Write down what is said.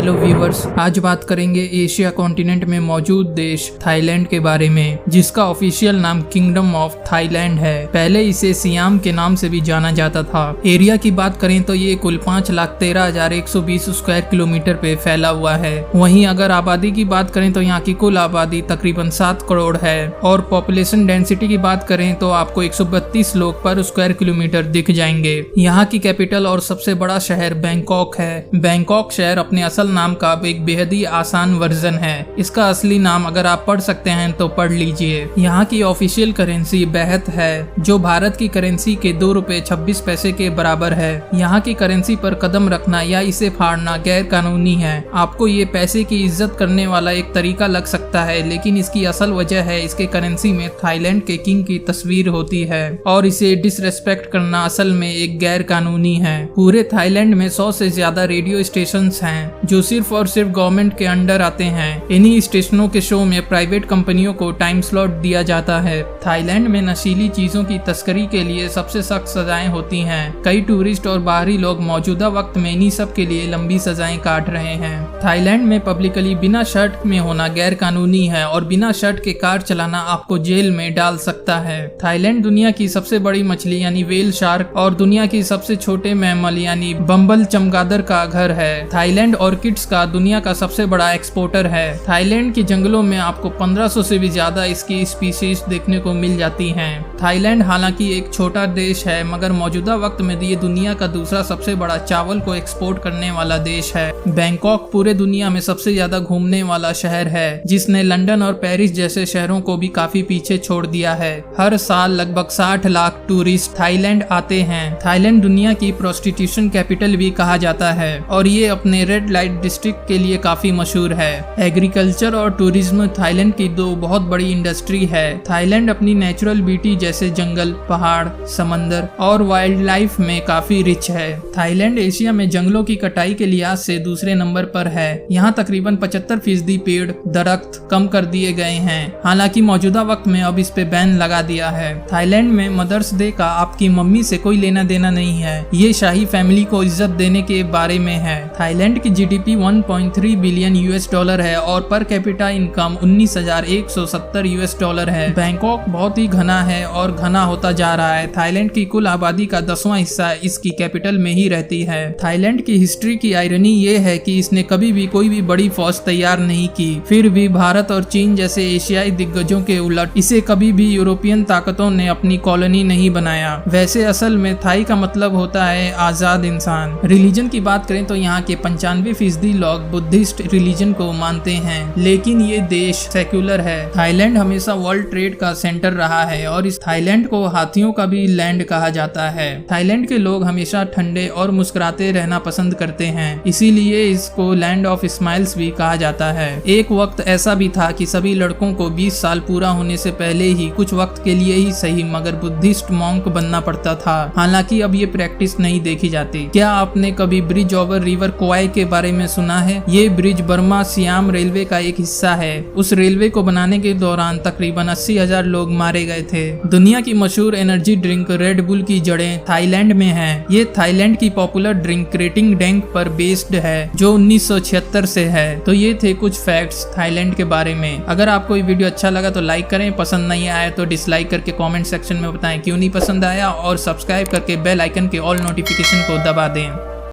Hello viewers, आज बात करेंगे एशिया कॉन्टिनेंट में मौजूद देश थाईलैंड के बारे में, जिसका ऑफिशियल नाम किंगडम ऑफ थाईलैंड है। पहले इसे सियाम के नाम से भी जाना जाता था। एरिया की बात करें तो ये कुल 5,13,120 स्क्वायर किलोमीटर पे फैला हुआ है। वहीं अगर आबादी की बात करें तो यहाँ की कुल आबादी तकरीबन 7 करोड़ है और पॉपुलेशन डेंसिटी की बात करें तो आपको 132 लोग पर स्क्वायर किलोमीटर दिख जाएंगे। यहाँ की कैपिटल और सबसे बड़ा शहर बैंकॉक है। बैंकॉक शहर अपने असल नाम का एक बेहद ही आसान वर्जन है। इसका असली नाम अगर आप पढ़ सकते हैं तो पढ़ लीजिए। यहाँ की ऑफिशियल करेंसी बेहत है, जो भारत की करेंसी के 2 रुपए 26 पैसे के बराबर है। यहाँ की करेंसी पर कदम रखना या इसे फाड़ना गैर कानूनी है। आपको ये पैसे की इज्जत करने वाला एक तरीका लग सकता है, लेकिन इसकी असल वजह है इसके करेंसी में थाईलैंड के किंग की तस्वीर होती है और इसे डिसरेस्पेक्ट करना असल में एक गैर कानूनी है। पूरे थाईलैंड में 100 से ज्यादा रेडियो स्टेशंस हैं जो सिर्फ और सिर्फ गवर्नमेंट के अंडर आते हैं। इन्हीं स्टेशनों के शो में प्राइवेट कंपनियों को टाइम स्लॉट दिया जाता है। थाईलैंड में नशीली चीजों की तस्करी के लिए सबसे सख्त सजाएं होती हैं। कई टूरिस्ट और बाहरी लोग मौजूदा वक्त में इन्हीं सब के लिए लंबी सजाएं काट रहे हैं। थाईलैंड में पब्लिकली बिना शर्ट में होना गैर कानूनी है और बिना शर्ट के कार चलाना आपको जेल में डाल सकता है। थाईलैंड दुनिया की सबसे बड़ी मछली यानी वेल शार्क और दुनिया की सबसे छोटे मैमल यानी बम्बल चमगादड़ का घर है। थाईलैंड ऑर्किड्स का दुनिया का सबसे बड़ा एक्सपोर्टर है। थाईलैंड के जंगलों में आपको 1500 से भी ज्यादा इसकी स्पीशीज देखने को मिल जाती हैं। थाईलैंड हालांकि एक छोटा देश है, मगर मौजूदा वक्त में ये दुनिया का दूसरा सबसे बड़ा चावल को एक्सपोर्ट करने वाला देश है। बैंकॉक पूरे दुनिया में सबसे ज्यादा घूमने वाला शहर है, जिसने लंदन और पेरिस जैसे शहरों को भी काफी पीछे छोड़ दिया है। हर साल लगभग 60 लाख टूरिस्ट थाईलैंड आते हैं। थाईलैंड दुनिया की प्रोस्टिट्यूशन कैपिटल भी कहा जाता है और ये अपने रेड लाइट डिस्ट्रिक्ट के लिए काफी मशहूर है। एग्रीकल्चर और टूरिज्म थाईलैंड की दो बहुत बड़ी इंडस्ट्री है। थाईलैंड अपनी नेचुरल ब्यूटी जैसे जंगल, पहाड़, समंदर और वाइल्ड लाइफ में काफी रिच है। थाईलैंड एशिया में जंगलों की कटाई के लिहाज से दूसरे नंबर पर है। यहाँ तकरीबन 75% पेड़ दरख्त कम कर दिए गए हैं। हालांकि मौजूदा वक्त में अब इस पे बैन लगा दिया है। थाईलैंड में मदर्स डे का आपकी मम्मी से कोई लेना देना नहीं है। ये शाही फैमिली को इज्जत देने के बारे में है। थाईलैंड की जीडीपी 1.3 बिलियन $, है और पर कैपिटा इनकम 19,170 $। है। बैंकॉक बहुत ही घना है और घना होता जा रहा है। थाईलैंड की कुल आबादी का 10वां हिस्सा इसकी कैपिटल में ही रहती है। थाईलैंड की हिस्ट्री की आयरनी ये है कि इसने कभी भी कोई भी बड़ी फौज तैयार नहीं की। फिर भी भारत और चीन जैसे एशियाई दिग्गजों के उलट इसे कभी भी यूरोपियन ताकतों ने अपनी कॉलोनी नहीं बनाया। वैसे असल में थाई का मतलब होता है आजाद इंसान। रिलीजन की बात करें तो यहाँ के 95% लोग बुद्धिस्ट रिलीजन को मानते हैं, लेकिन ये देश सेक्युलर है। थाईलैंड हमेशा वर्ल्ड ट्रेड का सेंटर रहा है और इस थाईलैंड को हाथियों का भी लैंड कहा जाता है। थाईलैंड के लोग हमेशा ठंडे और मुस्कुराते रहना पसंद करते हैं, इसीलिए इसको लैंड ऑफ स्माइल्स भी कहा जाता है। एक वक्त ऐसा भी था कि सभी लड़कों को 20 साल पूरा होने से पहले ही कुछ वक्त के लिए ही सही मगर बुद्धिस्ट मॉन्क बनना पड़ता था। हालांकि अब ये प्रैक्टिस नहीं देखी जाती। क्या आपने कभी ब्रिज ओवर रिवर क्वाई के बारे में सुना है? ये ब्रिज बर्मा सियाम रेलवे का एक हिस्सा है। उस रेलवे को बनाने के दौरान तकरीबन 80,000 लोग मारे गए थे। दुनिया की मशहूर एनर्जी ड्रिंक रेड बुल की जड़ें थाईलैंड में हैं। ये थाईलैंड की पॉपुलर ड्रिंक क्रेटिंग डैंक पर बेस्ड है, जो 1976 से है। तो ये थे कुछ फैक्ट्स थाईलैंड के बारे में। अगर आपको ये वीडियो अच्छा लगा तो लाइक करें, पसंद नहीं आया तो डिसलाइक करके कमेंट सेक्शन में बताएं क्यों नहीं पसंद आया और सब्सक्राइब करके बेल आइकन के ऑल नोटिफिकेशन को दबा दें।